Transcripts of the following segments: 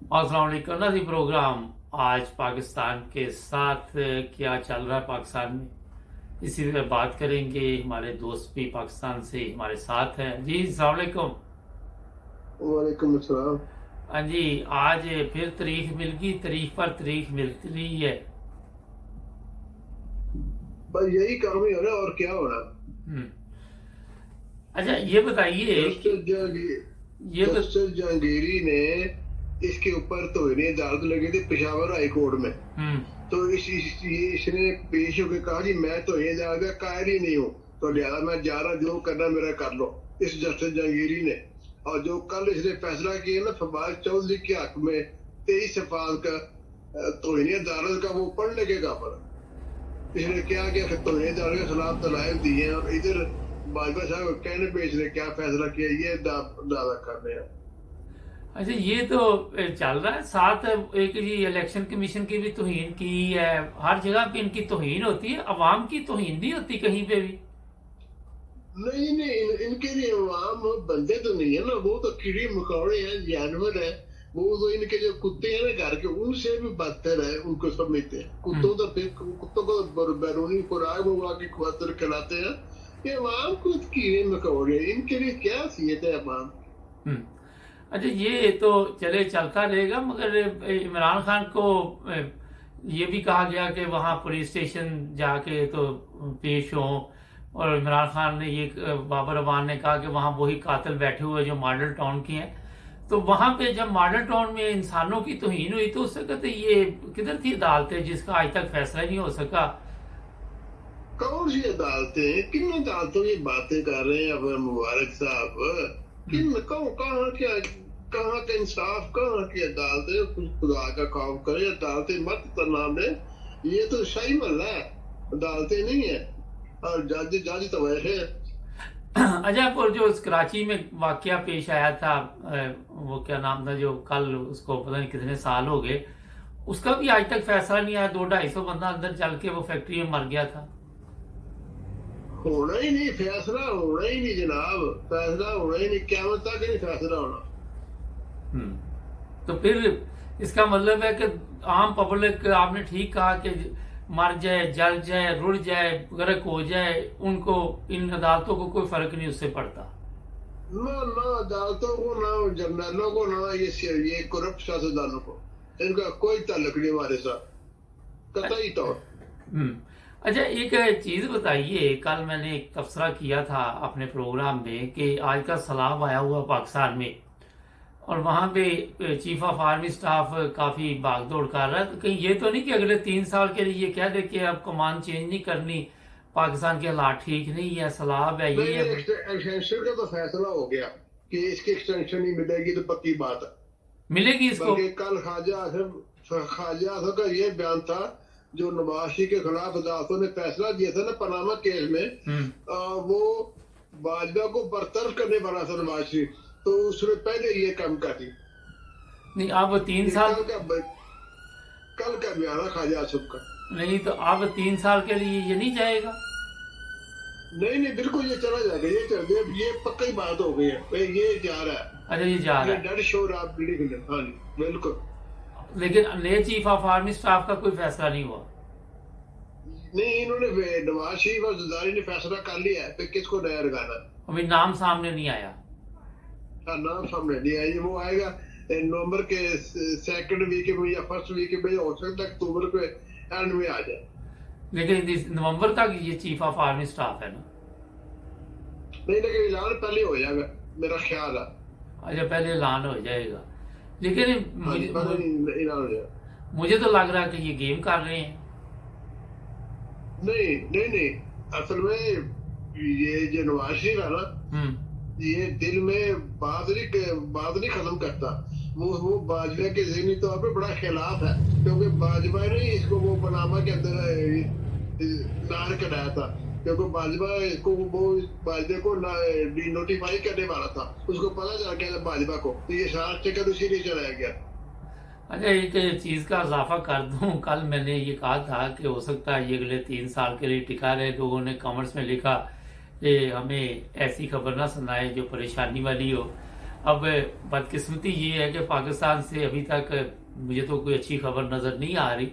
अस्सलाम वालेकुम Nazi programme. आज पाकिस्तान के साथ क्या चल रहा है पाकिस्तान में, इसी पे बात करेंगे। हमारे दोस्त भी पाकिस्तान से हमारे साथ हैं। जी अस्सलाम वालेकुम। वालेकुम अस्सलाम। हाँ जी, आज फिर तारीख मिल गई, तारीख पर तारीख मिलती रही है। बस यही काम ही हो रहा है और क्या हो रहा है। हम्म। अच्छा ये बताइए कि जस्टिस जहांगीर ये बत, जस्टिस जहांगीरी ने इसके ऊपर तो नहीं अदालत लगी थी पेशावर हाई कोर्ट में। हम्म तो इसने पेश होकर कहा जी मैं तो ये ज्यादा कायर ही नहीं हूँ, तो लिहाजा मैं जा रहा, जो करना मेरा कर लो। इस जस्टिस जहांगीरी ने, और जो कल इसने फैसला किया ना फवाद चौधरी के हक में 23 अफराद का तौहीन अदालत का, वो पढ़ने के काबिल। इसने क्या किया कि तौहीन अदालत के खिलाफ दलाइल दिए हैं, और इधर बाजवा साहब कहने पे इसने क्या फैसला किया ये दावा कर रहे हैं। अच्छा ये तो चल रहा है। साथ एक जी इलेक्शन कमीशन की भी तौहीन की है। हर जगह पे इनकी तौहीन होती है, अवाम की तौहीन नहीं होती कहीं पे भी। नहीं नहीं, इनके लिए आम बंदे तो नहीं है ना, वो तो कीड़े मकोड़े हैं, जानवर है। वो तो इनके जो कुत्ते हैं ना घर के, उनसे भी बदतर है, उनको समझते हैं। कुत्तों तो फिर कुत्तों को बैरूनी खुराक मंगवा के खुआते खिलाते हैं। ये आवाम को कीड़े मकोड़े, इनके लिए क्या हैसियत है आवाम। हम्म। अच्छा ये तो चले चलता रहेगा, मगर इमरान खान को ये भी कहा गया कि वहाँ पुलिस स्टेशन जाके तो पेश हो। और इमरान खान ने ये बाबर अवान ने कहा कि वहाँ वही कातिल बैठे हुए जो मॉडल टाउन के हैं। तो वहाँ पे जब मॉडल टाउन में इंसानों की तौहीन हुई तो उससे कहते ये किधर थी अदालतें जिसका आज तक फैसला ही नहीं हो सका। कौन सी अदालतें, किन अदालतों की बातें कर रहे हैं अब मुबारक साहब। किन कहाँ क्या, कहाँ का इंसाफ, कहाँ की अदालतें। कुछ खुदा का खौफ करे, अदालतें मत नाम ले। ये तो शाही महल है, अदालतें नहीं है। और जज जज तो वैसे है। अच्छा और जो उस कराची में वाकया पेश आया था, वो क्या नाम था जो कल उसको पता नहीं कितने साल हो गए, उसका भी आज तक फैसला नहीं आया। 200-250 बंदा अंदर चल के वो फैक्ट्री में मर गया था। होना ही नहीं, फैसला होना ही नहीं जनाब, फैसला होना ही नहीं, क़यामत तक नहीं फैसला होना। तो फिर इसका मतलब है कि आम पब्लिक, आपने ठीक कहा कि मर जाए, जल जाए, रुड़ जाए, गर्क हो जाए, उनको इन अदालतों को कोई फर्क नहीं उससे पड़ता। ना ना अदालतों को, ना जर्नलों को, ना ये करप्ट सियासतदानों को, इनका कोई ताल्लुक नहीं हमारे साथ, कतई तौर। हम्म। अच्छा एक चीज बताइए, कल मैंने एक तबसरा किया था अपने प्रोग्राम में कि आज का सैलाब आया हुआ पाकिस्तान में, और वहां पे चीफ ऑफ आर्मी स्टाफ काफी भाग दौड़ कर रहा है। तो कहीं ये तो नहीं कि अगले 3 साल के लिए ये कह दे कि अब कमान चेंज नहीं करनी, पाकिस्तान के हालात ठीक नहीं है, सैलाब है, नहीं ये नहीं, है। एक्सटेंशन का तो फैसला हो गया कि इसकी एक्सटेंशन नहीं मिलेगी, तो पक्की बात है। मिलेगी इसको। बल्कि कल ख्वाजा आजम का ये बयान था, जो नवाज शरीफ के खिलाफ अदालतों ने फैसला दिया था ना पनामा केस में, हम्म। वो बाजवा को बरतरफ करने वाला था नवाज शरीफ, तो उसने पहले ये काम कर दी। नहीं अब तीन ये साल कल का बयान है ख्वाजा आजम का। नहीं तो अब 3 साल के लिए ये नहीं जाएगा। नहीं नहीं, बिल्कुल ये चला जाएगा, ये चल गया, ये पक्की बात हो गई है भाई, ये जा रहा है। अच्छा ये जा रहा ये है। डेड श्योर आप बिल्डिंग, हाँ जी बिल्कुल। लेकिन नए चीफ ऑफ आर्मी स्टाफ का कोई फैसला नहीं हुआ। नहीं, इन्होंने नवाज शरीफ और जरदारी ने फैसला कर लिया है कि किसको नया लगाना। अभी नाम सामने नहीं आया। हाँ, नाम सामने नहीं आया, वो आएगा नवंबर के सेकंड वीक में या फर्स्ट वीक में, हो सकता है अक्टूबर के एंड में आ जाए। लेकिन नवंबर तक ये चीफ ऑफ आर्मी स्टाफ है ना। नहीं, लेकिन ऐलान पहले हो जाएगा मेरा ख्याल है। अच्छा पहले ऐलान हो जाएगा। लेकिन हाँ जी, पहले ऐलान हो जाएगा। मुझे तो लग रहा है कि ये गेम कर रहे हैं। नहीं नहीं नहीं, असल में ये जो नवाज शरीफ है ना, ये दिल में बात नहीं खत्म करता। वो बाजवा के ज़हनी तौर पे बड़ा खिलाफ है, क्योंकि बाजवा ने इसको वो पनामा के अंदर नार कराया था, क्योंकि बाजवा को वो बाजवा को डी नोटिफाई करने वाला था, उसको पता चल गया था बाजवा को, तो ये सारा चक्कर उसी लिए चलाया गया। अच्छा एक चीज का इजाफा कर दूं, कल मैंने ये कहा था कि हो सकता है ये अगले 3 साल के लिए टिका रहे। लोगों ने कमेंट्स में लिखा कि हमें ऐसी खबर ना सुनाए जो परेशानी वाली हो। अब बदकिस्मती ये है कि पाकिस्तान से अभी तक मुझे तो कोई अच्छी खबर नजर नहीं आ रही।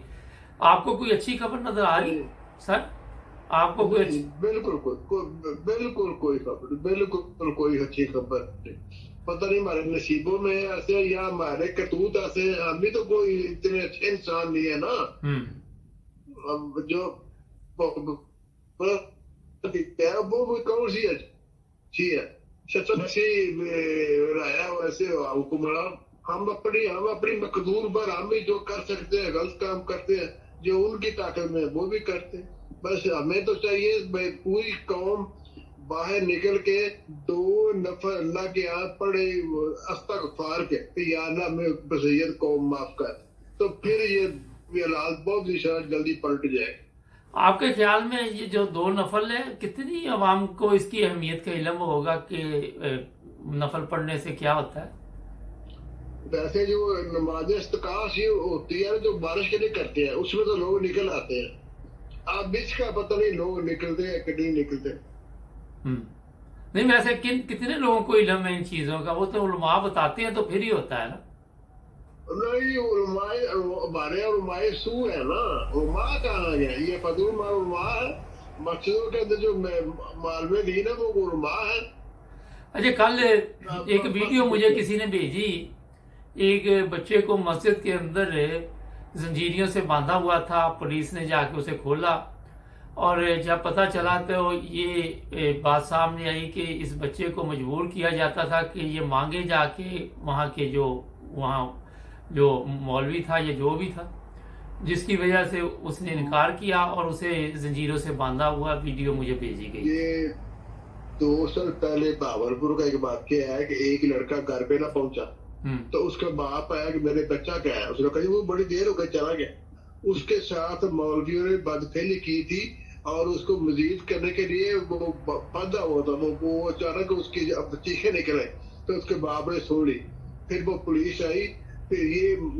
आपको कोई अच्छी खबर नजर आ रही सर? आपको कोई नहीं, बिल्कुल कोई खबर, बिल्कुल कोई अच्छी खबर नहीं। पता नहीं हमारे नसीबों में ऐसे या हमारे करतूत ऐसे, हम भी तो कोई इतने अच्छे इंसान नहीं है ना। अब जो वो कौन सी अच्छी है, अच्छी राया वैसे हुक्मरान। हम अपनी मकदूर पर हम ही जो कर सकते हैं, गलत काम करते हैं, जो उनकी ताकत में वो भी करते हैं। बस हमें तो चाहिए पूरी कौम बाहर निकल के 2 नफर अल्लाह के यहाँ पढ़े अस्तगफार के कि या अल्लाह में बसैयद कौम माफ कर, तो फिर ये हालात बहुत ही जल्दी पलट जाए। आपके ख्याल में ये जो 2 नफल है, कितनी अवाम को इसकी अहमियत का इल्म होगा कि नफल पढ़ने से क्या होता है? वैसे जो नमाज इस्तकाश होती है जो बारिश के लिए करते हैं, उसमें तो लोग निकल आते हैं। आप बीच का पता नहीं लोग निकलते हैं कि नहीं निकलते। नहीं, वैसे कितने लोगों को इल्म है इन चीजों का? वो तो उलमा बताते हैं तो फिर ही होता है ना। नहीं, हमारे उलमाए सू है ना, उलमा कहाँ गया? ये फजूल उलमा है। मस्जिदों के अंदर जो मालवे दीन है वो उलमा है। अच्छा, कल एक वीडियो मुझे किसी ने भेजी, एक बच्चे को मस्जिद के अंदर जंजीरियों से बांधा हुआ था, पुलिस ने जाके उसे खोला और जब पता चला तो ये बात सामने आई कि इस बच्चे को मजबूर किया जाता था कि ये मांगे जाके वहाँ के जो मौलवी था या जो भी था, जिसकी वजह से उसने इनकार किया और उसे जंजीरों से बांधा हुआ वीडियो मुझे भेजी गई। ये 2 साल पहले भावलपुर का एक वाक्य है कि एक लड़का घर पे ना पहुंचा, तो उसका बाप आया कि मेरे बच्चा क्या है, उसने कहा वो बड़ी देर हो गई चला गया। उसके साथ मौलवियों ने बदफेली की थी और उसको मजीद करने के लिए वो बंधा हुआ था, वो अचानक उसकी चीखें निकले तो उसके बाप ने सुन ली। फिर वो पुलिस आई। फिर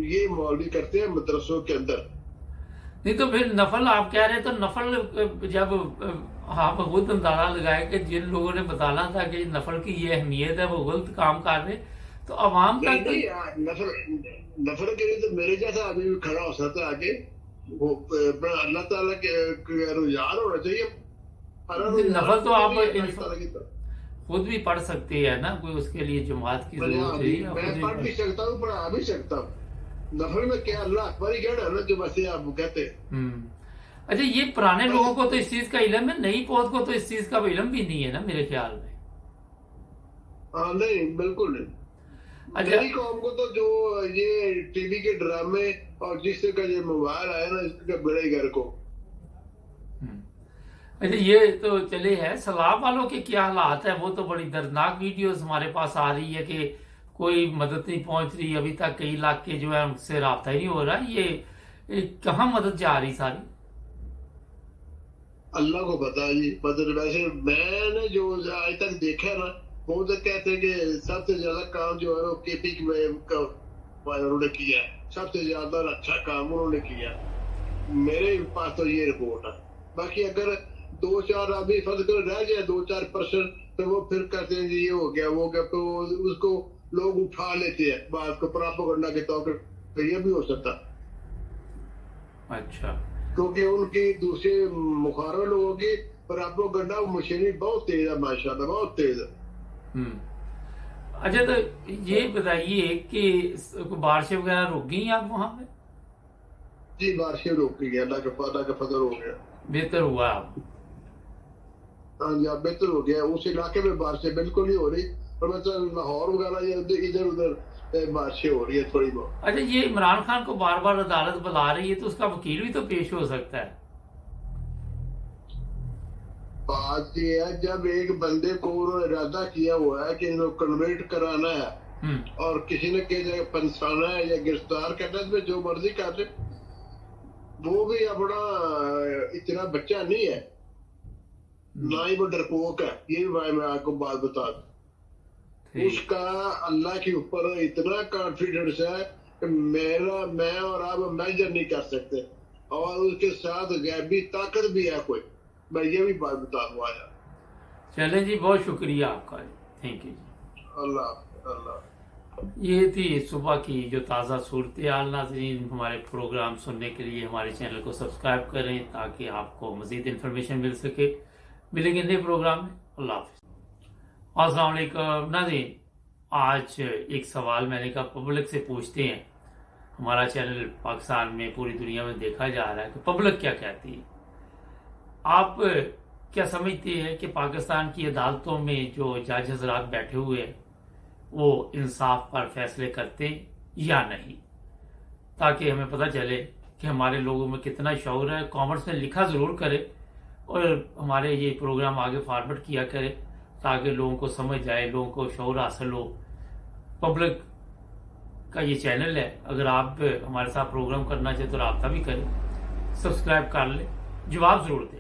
ये मौलवी करते हैं मदरसों के अंदर। नहीं तो फिर नफल आप कह रहे, तो नफल जब आप खुद अंदाजा लगाए कि जिन लोगों ने बताना था कि नफल की ये अहमियत है वो गलत काम कर रहे, तो अवाम का तो नफल के लिए तो मेरे जैसा आदमी भी खड़ा हो सकता है आगे। वो अल्लाह ताला के रुझान होना चाहिए। नफल तो आप खुद भी पढ़ सकते हैं ना, कोई उसके लिए जमात की जरूरत है। मैं पढ़ भी सकता हूँ, पढ़ा भी सकता हूँ। नफल में क्या अल्लाह अकबर ही कहना है ना, जो वैसे आप कहते हैं। अच्छा, ये पुराने लोगों को तो इस चीज का इल्म है, नई पौध को तो इस चीज का इल्म भी नहीं है ना मेरे ख्याल में। हाँ, नहीं, बिल्कुल नहीं। नई कौम को तो जो ये टीवी के ड्रामे और जिससे का ये मोबाइल आया ना, इसका बड़े घर को। अच्छा, ये तो चले है, सलाब वालों के क्या हालात है? वो तो बड़ी दर्दनाक वीडियोस हमारे पास आ रही है कि कोई मदद नहीं पहुंच रही अभी तक, कई इलाके जो है उनसे राब्ता ही नहीं हो रहा। ये कहाँ मदद जा रही सारी? अल्लाह को पता है जी। मदद वैसे मैंने जो आज तक देखा ना, वो तो कहते हैं कि सबसे ज्यादा काम जो है वो केपी उन्होंने किया, सबसे ज्यादा अच्छा काम उन्होंने किया। मेरे पास तो ये रिपोर्ट है। बाकी अगर 2-4 आदमी फर्ज कर रह जाए 2-4%, तो वो फिर कहते हैं ये हो गया वो गया, तो उसको लोग उठा लेते हैं बात को प्रोपेगेंडा के तौर पर। ये भी हो सकता। अच्छा, क्योंकि उनकी दूसरे मुखारब लोगों की प्रोपेगेंडा मशीनरी बहुत तेज है, माशाल्लाह बहुत तेज है। अच्छा, तो ये बताइए कि बारिशें वगैरह रुक गई आप वहां पे? जी, बारिशें रुक गई, अल्लाह का फजल हो गया। बेहतर हुआ आप? हाँ जी, अब बेहतर हो गया। उस इलाके में बारिशें बिल्कुल नहीं हो रही, और मतलब लाहौर वगैरह या इधर उधर बारिशें हो रही है थोड़ी बहुत। अच्छा, ये इमरान खान को बार बार अदालत बुला रही है, तो उसका वकील भी तो पेश हो सकता है। बात ये है, जब एक बंदे को उन्होंने इरादा किया हुआ है कि इनको कन्वर्ट कराना है और किसी ने की जगह फंसाना है या गिरफ्तार करना है, तो जो मर्जी कर ले। वो भी अपना इतना बच्चा नहीं है, ना ही वो डरपोक है। ये भी मैं आपको बात बता दूं, उसका अल्लाह के ऊपर इतना कॉन्फिडेंस है कि मैं और आप मेजर नहीं कर सकते, और उसके साथ गैबी ताकत भी है कोई। मैं ये भी बात बता दूं आज। चलें जी, बहुत शुक्रिया आपका, थैंक यू जी। अल्लाह। अल्लाह। ये थी सुबह की जो ताज़ा सूरत हाल। नाज़रीन, हमारे प्रोग्राम सुनने के लिए हमारे चैनल को सब्सक्राइब करें ताकि आपको मज़ीद इन्फॉर्मेशन मिल सके। मिलेंगे नए प्रोग्राम में। अल्लाह हाफ़िज़। अस्सलाम वालेकुम नाज़रीन, आज एक सवाल मैंने कहा पब्लिक से पूछते हैं। हमारा चैनल पाकिस्तान में पूरी दुनिया में देखा जा रहा है कि पब्लिक क्या कहती है। आप क्या समझते हैं कि पाकिस्तान की अदालतों में जो जज हजरात बैठे हुए हैं वो इंसाफ पर फैसले करते या नहीं, ताकि हमें पता चले कि हमारे लोगों में कितना शौर है। कमेंट्स में लिखा ज़रूर करें और हमारे ये प्रोग्राम आगे फॉरवर्ड किया करें ताकि लोगों को समझ आए, लोगों को शौर हासिल हो। पब्लिक का ये चैनल है, अगर आप हमारे साथ प्रोग्राम करना चाहें तो रब्ता भी करें, सब्सक्राइब कर लें, जवाब ज़रूर दें।